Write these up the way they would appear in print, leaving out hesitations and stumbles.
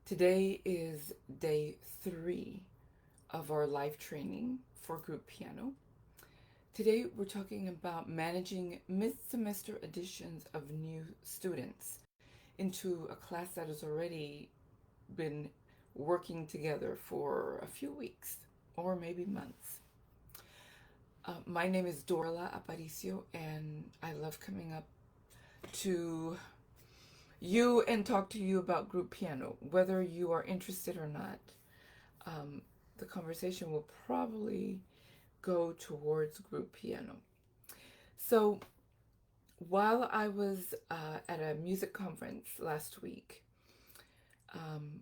Today is day 3 of our live training for group piano. Today we're talking about managing mid-semester additions of new students into a class that has already been working together for a few weeks or maybe months. My name is Dorla Aparicio, and I love coming up to you and talk to you about group piano, whether you are interested or not. Um, the conversation will probably go towards group piano. So, while I was at a music conference last week,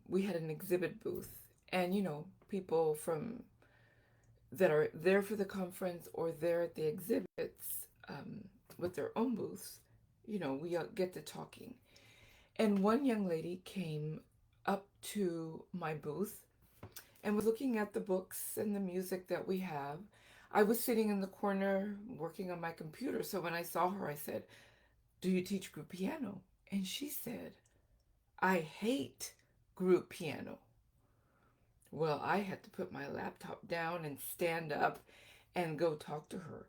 we had an exhibit booth, and people from that are there for the conference or there at the exhibits with their own booths, we get to talking. And one young lady came up to my booth and was looking at the books and the music that we have. I was sitting in the corner working on my computer, so when I saw her, I said, "Do you teach group piano?" And she said, "I hate group piano." Well, I had to put my laptop down and stand up and go talk to her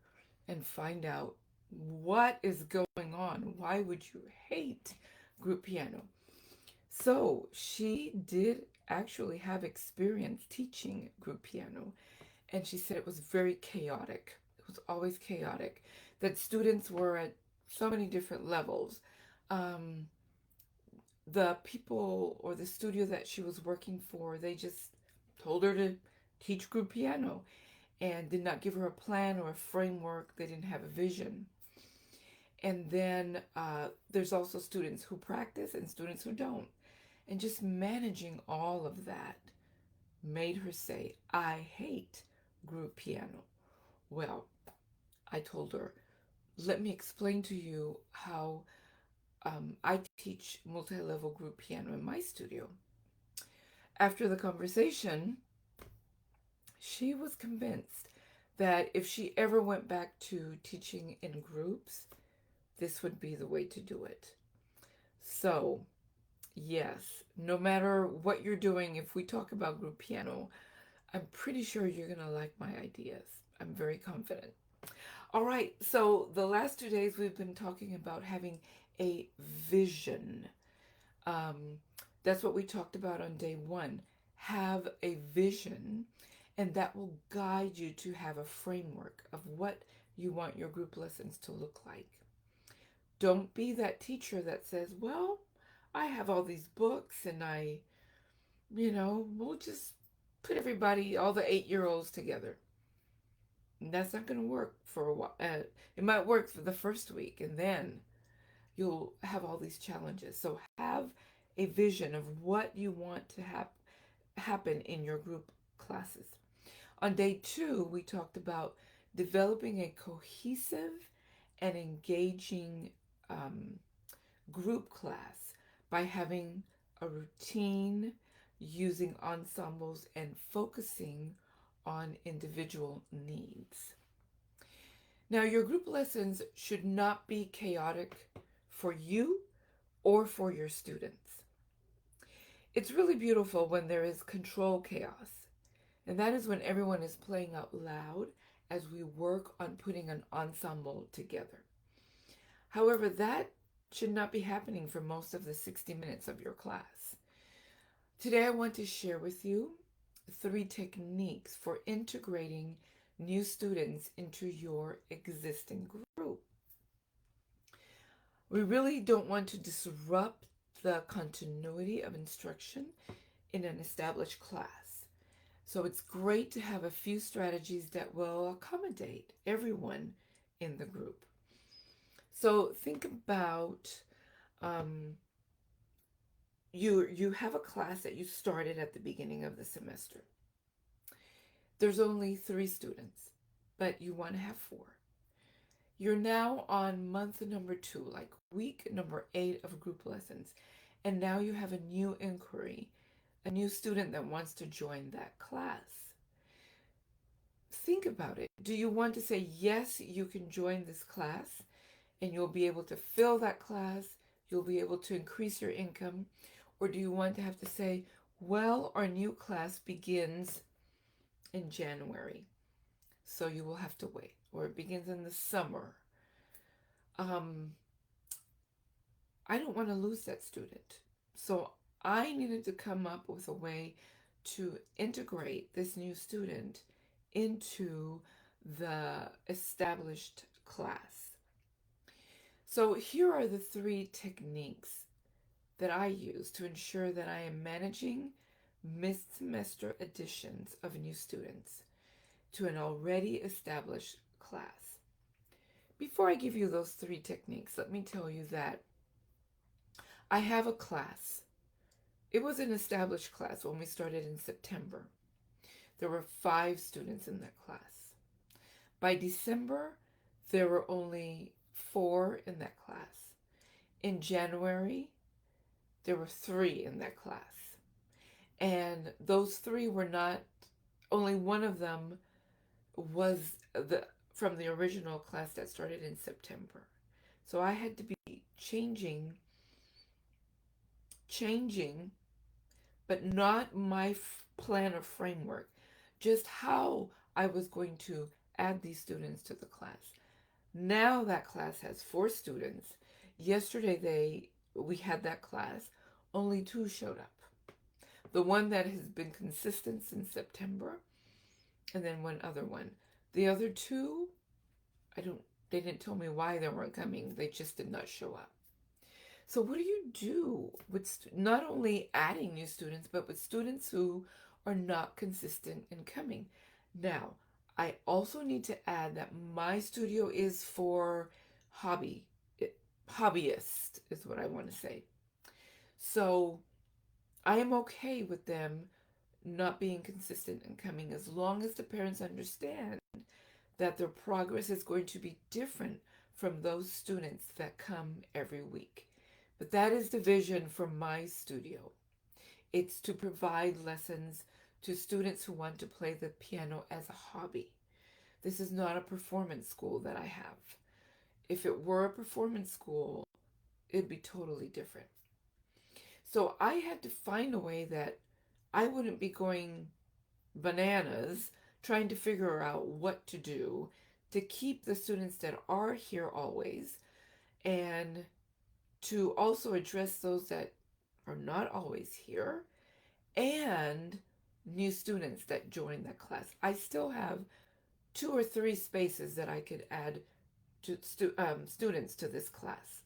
and find out what is going on. Why would you hate group piano? So she did actually have experience teaching group piano, and she said it was very chaotic. It was always chaotic, that students were at so many different levels. Um, the people or the studio that she was working for, they just told her to teach group piano and did not give her a plan or a framework. They didn't have a vision. And then there's also students who practice and students who don't. And just managing all of that made her say, "I hate group piano." Well, I told her, "Let me explain to you how I teach multi-level group piano in my studio." After the conversation, she was convinced that if she ever went back to teaching in groups, this would be the way to do it. So, yes, no matter what you're doing, if we talk about group piano, I'm pretty sure you're going to like my ideas. I'm very confident. All right, so the last 2 days we've been talking about having a vision. Um, that's what we talked about on day 1. Have a vision, and that will guide you to have a framework of what you want your group lessons to look like. Don't be that teacher that says, "Well, I have all these books and we'll just put everybody, all the 8-year-olds together." And that's not going to work for a while. It might work for the first week, and then you'll have all these challenges. So have a vision of what you want to happen in your group classes. On day 2, we talked about developing a cohesive and engaging um, group class by having a routine, using ensembles, and focusing on individual needs. Now, your group lessons should not be chaotic for you or for your students. It's really beautiful when there is control chaos, and that is when everyone is playing out loud as we work on putting an ensemble together. However, that should not be happening for most of the 60 minutes of your class. Today, I want to share with you 3 techniques for integrating new students into your existing group. We really don't want to disrupt the continuity of instruction in an established class. So it's great to have a few strategies that will accommodate everyone in the group. So think about um, you have a class that you started at the beginning of the semester. There's only 3 students, but you want to have 4. You're now on month number 2, like week number 8 of group lessons, and now you have a new inquiry, a new student that wants to join that class. Think about it. Do you want to say, "Yes, you can join this class and you'll be able to fill that class, you'll be able to increase your income"? Or do you want to have to say, Well, our new class begins in January, so you will have to wait, or it begins in the summer. Um, I don't want to lose that student. So I needed to come up with a way to integrate this new student into the established class. So here are the three techniques that I use to ensure that I am managing mid-semester additions of new students to an already established class. Before I give you those three techniques, let me tell you that I have a class. It was an established class when we started in September. There were 5 students in that class. By December, there were only 4 in that class. In January, there were 3 in that class. And those 3 were not, only one of them was from the original class that started in September. So I had to be changing, but not my plan or framework, just how I was going to add these students to the class. Now that class has 4 students. Yesterday we had that class, only 2 showed up. The one that has been consistent since September, and then one other one. The other 2, I don't they didn't tell me why they weren't coming. They just did not show up. So what do you do with not only adding new students, but with students who are not consistent in coming? Now, I also need to add that my studio is for hobby, hobbyist is what I want to say. So I am okay with them not being consistent in coming as long as the parents understand that their progress is going to be different from those students that come every week. But that is the vision for my studio. It's to provide lessons to students who want to play the piano as a hobby. This is not a performance school that I have. If it were a performance school, it'd be totally different. So I had to find a way that I wouldn't be going bananas trying to figure out what to do to keep the students that are here always and to also address those that are not always here and new students that join that class. I still have 2 or 3 spaces that I could add to students to this class.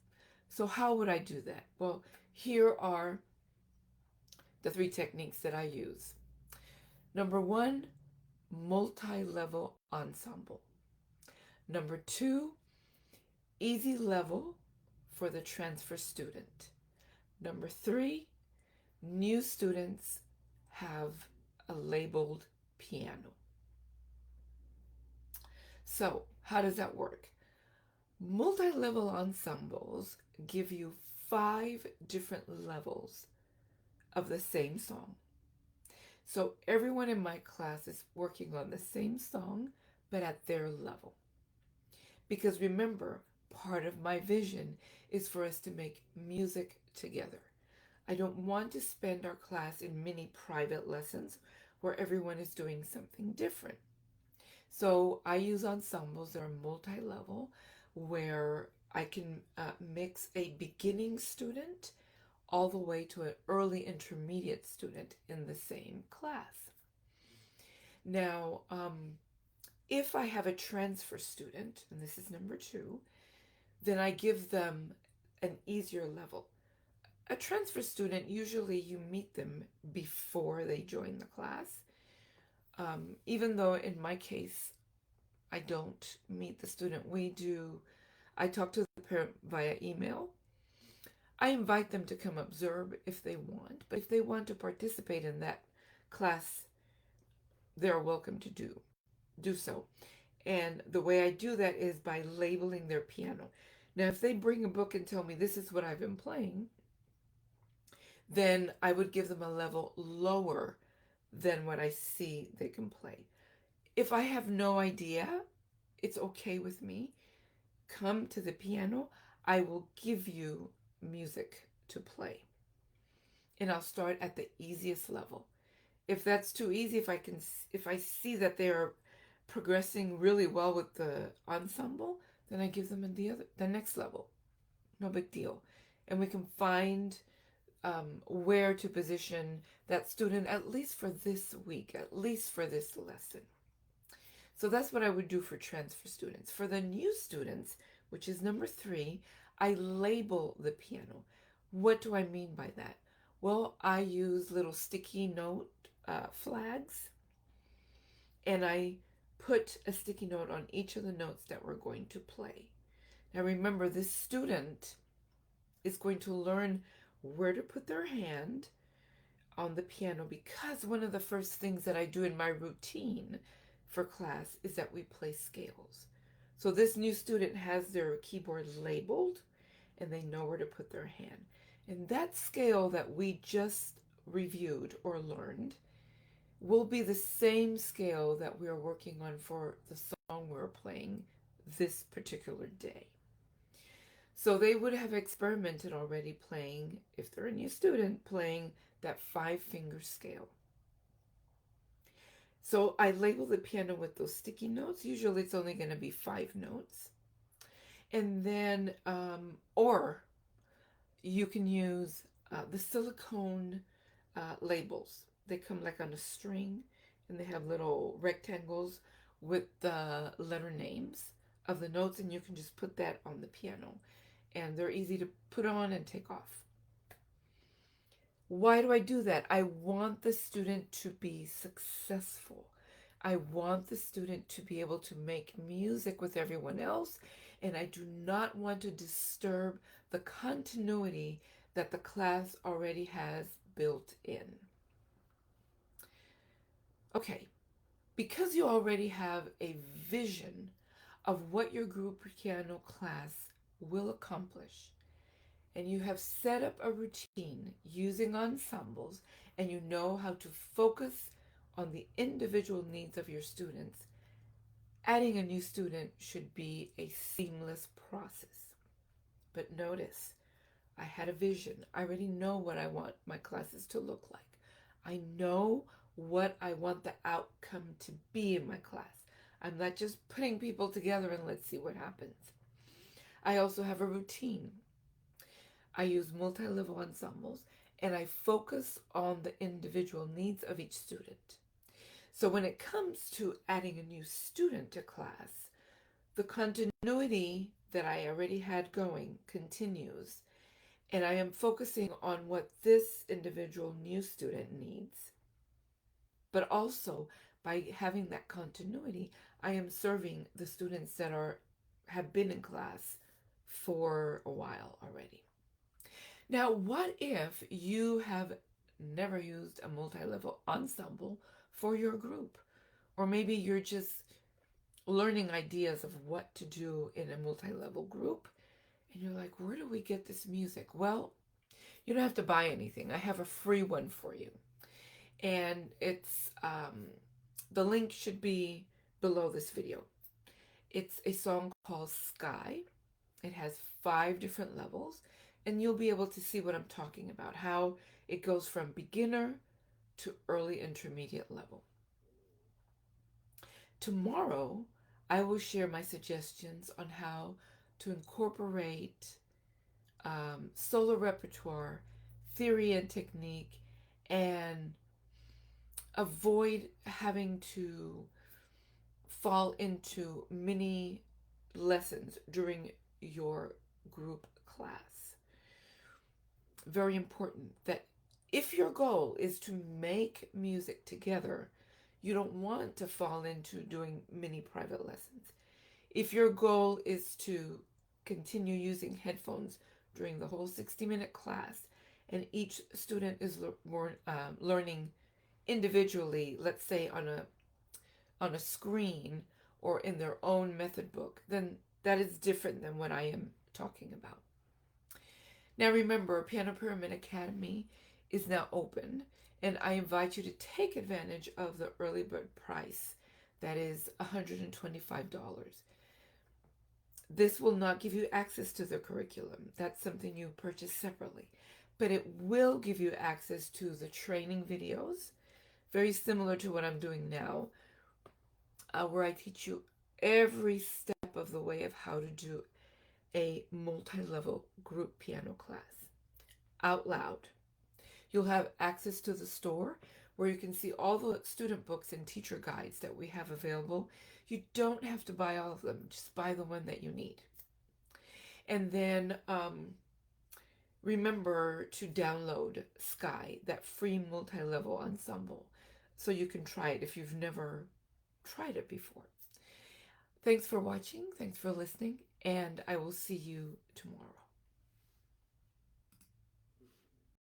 So how would I do that? Well, here are the 3 techniques that I use. Number 1, multi-level ensemble. Number 2, easy level for the transfer student. Number 3, new students have a labeled piano. So, how does that work? Multi-level ensembles give you 5 different levels of the same song. So everyone in my class is working on the same song, but at their level. Because remember, part of my vision is for us to make music together. I don't want to spend our class in many private lessons where everyone is doing something different. So I use ensembles that are multi-level where I can mix a beginning student all the way to an early intermediate student in the same class. Now, if I have a transfer student, and this is number 2, then I give them an easier level. A transfer student, usually you meet them before they join the class. Even though in my case, I don't meet the student. I talk to the parent via email. I invite them to come observe if they want, but if they want to participate in that class, they're welcome to do so. And the way I do that is by labeling their piano. Now, if they bring a book and tell me this is what I've been playing, then I would give them a level lower than what I see they can play. If I have no idea, it's okay with me. Come to the piano. I will give you music to play. and I'll start at the easiest level. If that's too easy, if I see that they're progressing really well with the ensemble, then I give them the next level. No big deal. And we can find where to position that student, at least for this week, at least for this lesson. So that's what I would do for transfer students. For the new students, which is number 3, I label the piano. What do I mean by that? Well, I use little sticky note flags, and I put a sticky note on each of the notes that we're going to play. Now remember, this student is going to learn where to put their hand on the piano, because one of the first things that I do in my routine for class is that we play scales. So this new student has their keyboard labeled and they know where to put their hand. And that scale that we just reviewed or learned will be the same scale that we are working on for the song we're playing this particular day. So they would have experimented already playing, if they're a new student, playing that 5-finger scale. So I label the piano with those sticky notes. Usually it's only going to be 5 notes. And then, or you can use the silicone labels. They come like on a string, and they have little rectangles with the letter names of the notes, and you can just put that on the piano. And they're easy to put on and take off. Why do I do that? I want the student to be successful. I want the student to be able to make music with everyone else, and I do not want to disturb the continuity that the class already has built in. Okay, because you already have a vision of what your group piano class will accomplish, and you have set up a routine using ensembles, and you know how to focus on the individual needs of your students, adding a new student should be a seamless process. But notice, I had a vision. I already know what I want my classes to look like. I know what I want the outcome to be in my class. I'm not just putting people together and let's see what happens. I also have a routine. I use multi-level ensembles, and I focus on the individual needs of each student. So when it comes to adding a new student to class, the continuity that I already had going continues, and I am focusing on what this individual new student needs. But also, by having that continuity, I am serving the students that have been in class for a while already. Now, what if you have never used a multi-level ensemble for your group? Or maybe you're just learning ideas of what to do in a multi-level group, and you're like, where do we get this music? Well, you don't have to buy anything. I have a free one for you. And it's, the link should be below this video. It's a song called Sky. It has 5 different levels, and you'll be able to see what I'm talking about, how it goes from beginner to early intermediate level. Tomorrow, I will share my suggestions on how to incorporate solo repertoire, theory and technique, and avoid having to fall into mini lessons during your group class. Very important that if your goal is to make music together, you don't want to fall into doing mini private lessons. If your goal is to continue using headphones during the whole 60-minute class, and each student is learning individually, let's say on a screen or in their own method book, then that is different than what I am talking about. Now remember, Piano Pyramid Academy is now open, and I invite you to take advantage of the early bird price. That is $125. This will not give you access to the curriculum. That's something you purchase separately. but it will give you access to the training videos, very similar to what I'm doing now, where I teach you every step of the way of how to do a multi-level group piano class out loud. You'll have access to the store where you can see all the student books and teacher guides that we have available. You don't have to buy all of them, just buy the one that you need. And then remember to download Sky, that free multi-level ensemble, so you can try it if you've never tried it before. Thanks for watching, thanks for listening, and I will see you tomorrow.